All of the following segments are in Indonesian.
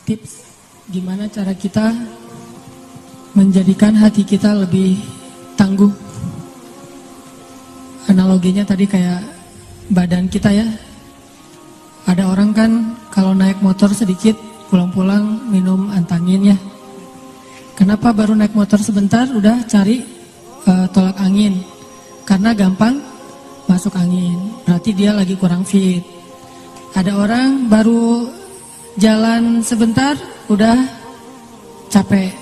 tips gimana cara kita menjadikan hati kita lebih tangguh. Analoginya tadi kayak badan kita ya. Ada orang kan kalau naik motor sedikit pulang-pulang minum antangin ya. Kenapa baru naik motor sebentar udah cari tolak angin? Karena gampang masuk angin. Berarti dia lagi kurang fit. Ada orang baru jalan sebentar udah capek.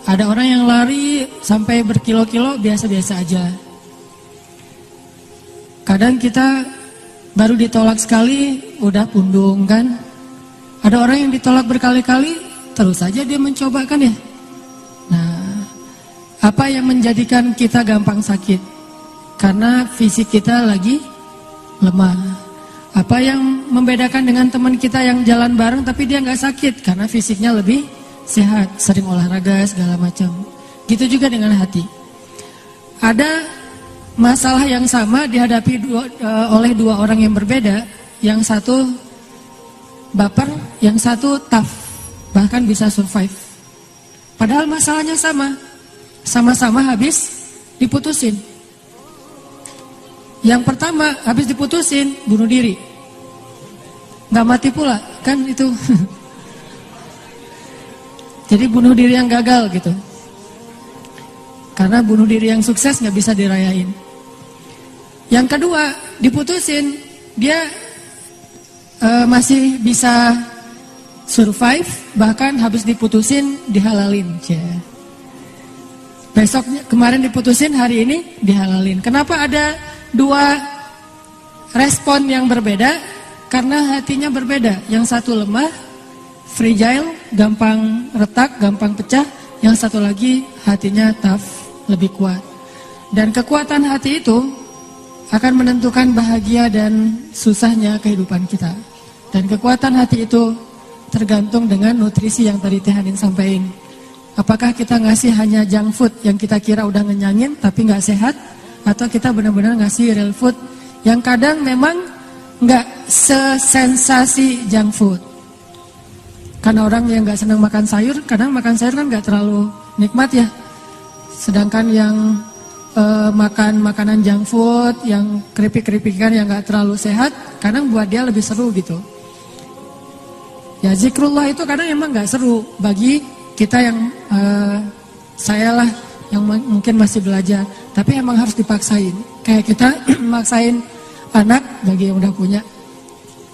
Ada orang yang lari sampai berkilo-kilo biasa-biasa aja. Kadang kita baru ditolak sekali udah pundung kan. Ada orang yang ditolak berkali-kali terus saja dia mencoba kan ya. Nah, apa yang menjadikan kita gampang sakit? Karena fisik kita lagi lemah. Apa yang membedakan dengan teman kita yang jalan bareng tapi dia nggak sakit? Karena fisiknya lebih sehat, sering olahraga segala macam. Gitu juga dengan hati. Ada masalah yang sama dihadapi oleh dua orang yang berbeda. Yang satu baper, yang satu tough, bahkan bisa survive. Padahal masalahnya sama. Sama-sama habis diputusin. Yang pertama habis diputusin bunuh diri. Gak mati pula, kan itu. Jadi bunuh diri yang gagal gitu. Karena bunuh diri yang sukses gak bisa dirayain. Yang kedua, diputusin, dia masih bisa survive, bahkan habis diputusin dihalalin. Besok kemarin diputusin, hari ini dihalalin. Kenapa ada dua respon yang berbeda? Karena hatinya berbeda. Yang satu lemah, fragile, gampang retak, gampang pecah. Yang satu lagi hatinya tough, lebih kuat. Dan kekuatan hati itu akan menentukan bahagia dan susahnya kehidupan kita. Dan kekuatan hati itu tergantung dengan nutrisi yang tadi Teh Hanin sampaikan. Apakah kita ngasih hanya junk food yang kita kira udah ngenyangin tapi gak sehat, atau kita benar-benar ngasih real food yang kadang memang gak sesensasi junk food. Karena orang yang gak senang makan sayur, kadang makan sayur kan gak terlalu nikmat ya. Sedangkan yang makan makanan junk food, yang keripik-keripikan yang gak terlalu sehat, kadang buat dia lebih seru gitu. Ya zikrullah itu kadang emang gak seru bagi kita yang saya lah yang mungkin masih belajar. Tapi emang harus dipaksain. Kayak kita maksain anak, bagi yang udah punya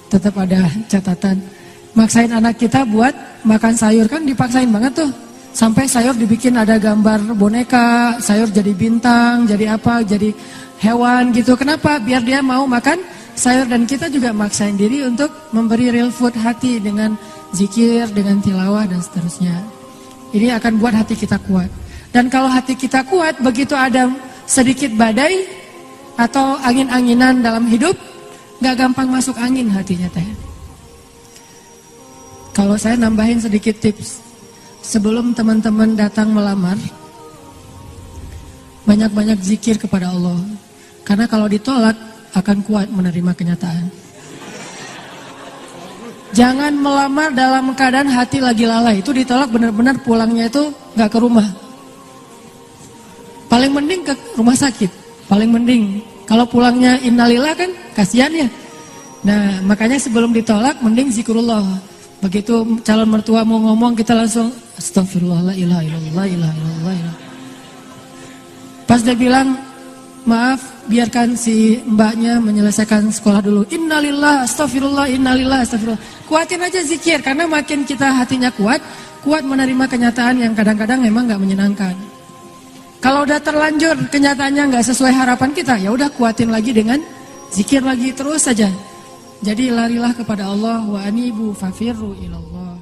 tetap ada catatan. Maksain anak kita buat makan sayur kan dipaksain banget tuh. Sampai sayur dibikin ada gambar boneka, sayur jadi bintang, jadi apa, jadi hewan gitu. Kenapa? Biar dia mau makan sayur. Dan kita juga maksain diri untuk memberi real food hati dengan zikir, dengan tilawah dan seterusnya. Ini akan buat hati kita kuat. Dan kalau hati kita kuat, begitu ada sedikit badai atau angin-anginan dalam hidup, gak gampang masuk angin hatinya Teh. Kalau saya nambahin sedikit tips. Sebelum teman-teman datang melamar, banyak-banyak zikir kepada Allah. Karena kalau ditolak, akan kuat menerima kenyataan. Jangan melamar dalam keadaan hati lagi lalai. Itu ditolak benar-benar pulangnya itu gak ke rumah. Paling mending ke rumah sakit. Paling mending. Kalau pulangnya innalillah kan kasihan ya. Nah makanya sebelum ditolak mending zikrullah. Begitu calon mertua mau ngomong kita langsung astagfirullah la ilaha illallah ilaha illallah. Pas dia bilang maaf biarkan si mbaknya menyelesaikan sekolah dulu. Innalillah astagfirullah innalillah astagfirullah. Kuatin aja zikir karena makin kita hatinya kuat menerima kenyataan yang kadang-kadang memang gak menyenangkan. Kalau udah terlanjur kenyataannya gak sesuai harapan kita, ya udah kuatin lagi dengan zikir lagi terus saja. Jadi larilah kepada Allah wa anibu fafirru ilallah.